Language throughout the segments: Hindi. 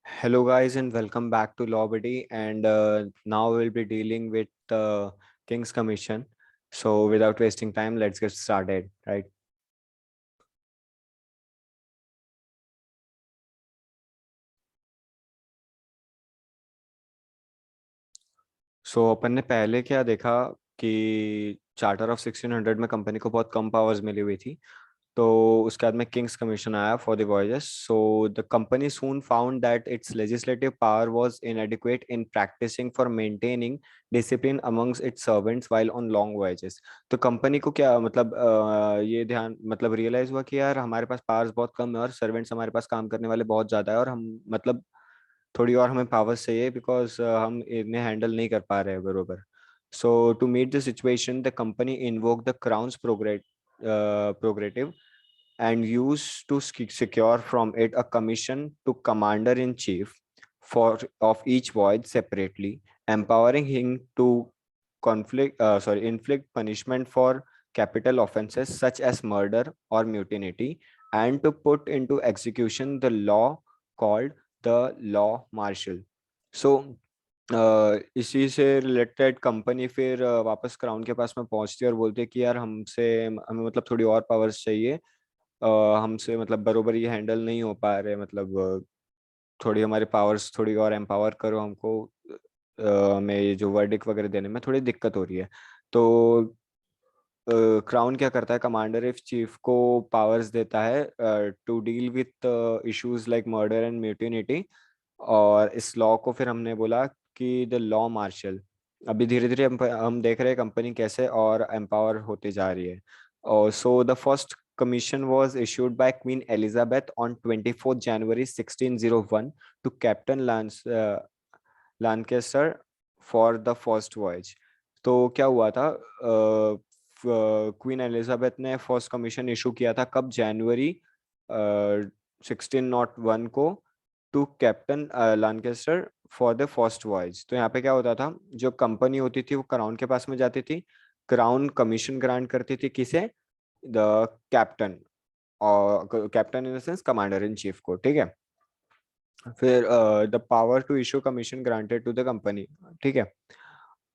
Hello, guys, and welcome back to Law Buddy. And now we'll be dealing with the King's Commission. So, without wasting time, let's get started, right? सो अपन ने पहले क्या देखा कि चार्टर ऑफ 1600 में कंपनी को बहुत कम पावर्स मिली हुई थी। तो उसके बाद में किंग्स कमीशन आया for the voyages. So the company soon found that it's legislative power was inadequate in practicing for maintaining discipline amongst its servants while on long voyages। तो कंपनी को क्या मतलब ये ध्यान मतलब रियलाइज हुआ कि यार हमारे पास पावर्स बहुत कम है और सर्वेंट्स हमारे पास काम करने वाले बहुत ज्यादा है और हम मतलब थोड़ी और हमें पावर्स चाहिए बिकॉज हम इन्हें हैंडल नहीं कर पा रहे हैं बरोबर। So to meet the situation the company invoke the crown's prerogative and used to secure from it a commission to commander in chief for of each voyage separately, empowering him to inflict punishment for capital offenses such as murder or mutiny, and to put into execution the law called the law martial। So इसी से रिलेटेड कंपनी फिर वापस क्राउन के पास में पहुंचती है और बोलती है कि यार हमसे हमें मतलब थोड़ी और पावर्स चाहिए। हमसे मतलब बरोबर ये हैंडल नहीं हो पा रहे मतलब थोड़ी हमारे पावर्स थोड़ी और एम्पावर करो हमको। हमें ये जो वर्डिक वगैरह देने में थोड़ी दिक्कत हो रही है। तो क्राउन क्या करता है, कमांडर इफ चीफ को पावर्स देता है to deal with issues like murder and mutiny. और इस लॉ को फिर हमने बोला कि द लॉ मार्शल। अभी धीरे धीरे हम देख रहे हैं कंपनी कैसे और एम्पावर होते जा रही है। और so the first commission was issued by Queen Elizabeth on 24th January 1601 to Captain Lancaster for the first voyage। तो क्या हुआ था, क्वीन एलिजाबेथ ने फर्स्ट कमीशन इशू किया था कब, जनवरी 1601 को, to captain Lancaster for the first voyage. तो यहाँ पे क्या होता था, जो कंपनी होती थी वो क्राउन के पास में जाती थी। क्राउन कमीशन ग्रांट करती थी किसे, द कैप्टन, और captain in the sense commander in chief को, ठीक है। फिर the power to issue commission granted to the company, ठीक है।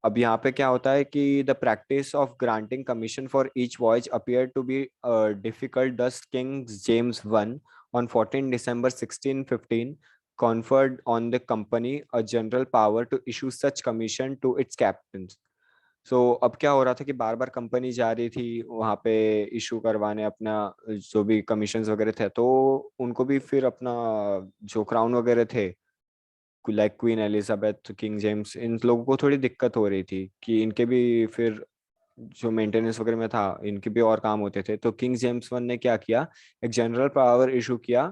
अब यहाँ पे क्या होता है कि the practice of granting commission for each voyage appear to be difficult, thus king James one on 14 December 1615 conferred on the company a general power to issue such commission to its captains। सो अब क्या हो रहा था कि बार बार कंपनी जा रही थी वहां पे इशू करवाने अपना जो भी कमीशंस वगैरह थे, तो उनको भी फिर अपना जो क्राउन वगैरह थे like queen Elizabeth, king James, इन लोगों को थोड़ी दिक्कत हो रही थी कि इनके भी फिर जो मेंटेनेंस वगैरह में था इनके भी और काम होते थे। तो किंग जेम्स वन ने क्या किया, एक जनरल पावर इशू किया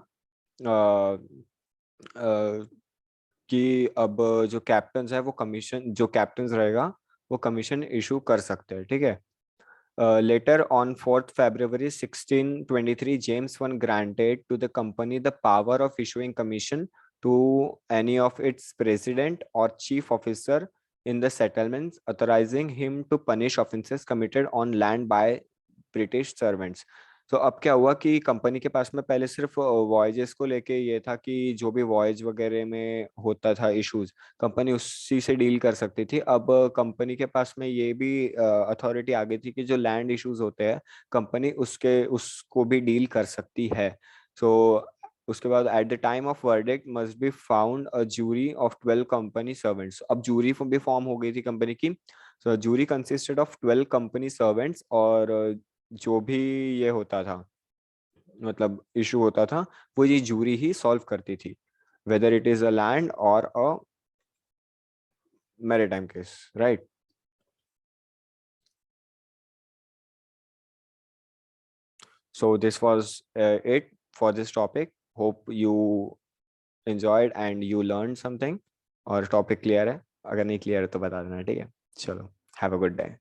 कि अब जो कैप्टन है वो कमीशन, जो कैप्टन रहेगा वो कमीशन इशू कर सकते हैं, ठीक है। Later on 4th February 1623, James I granted to the company the power of issuing commission to any of its president or chief officer in the settlements, authorizing him to punish offenses committed on land by British servants। तो अब क्या हुआ कि कंपनी के पास में पहले सिर्फ वॉयजेस को लेके ये था कि जो भी वॉयज वगैरह में होता था इश्यूज, कंपनी उसी से डील कर सकती थी। अब कंपनी के पास में ये भी अथॉरिटी आ गई थी कि जो लैंड इश्यूज होते हैं कंपनी उसको भी डील कर सकती है। सो उसके बाद at the time of verdict must be found a jury of 12 company servants. अब जूरी भी फॉर्म हो गई थी कंपनी की। So jury consisted of 12 company servants, और जो भी ये होता था मतलब इशू होता था वो ये जूरी ही सॉल्व करती थी, whether it is a land or a maritime case, right. So this was it for this topic. Hope you enjoyed and you learned something। और टॉपिक क्लियर है, अगर नहीं क्लियर है तो बता देना, ठीक है। चलो, हैव अ गुड डे।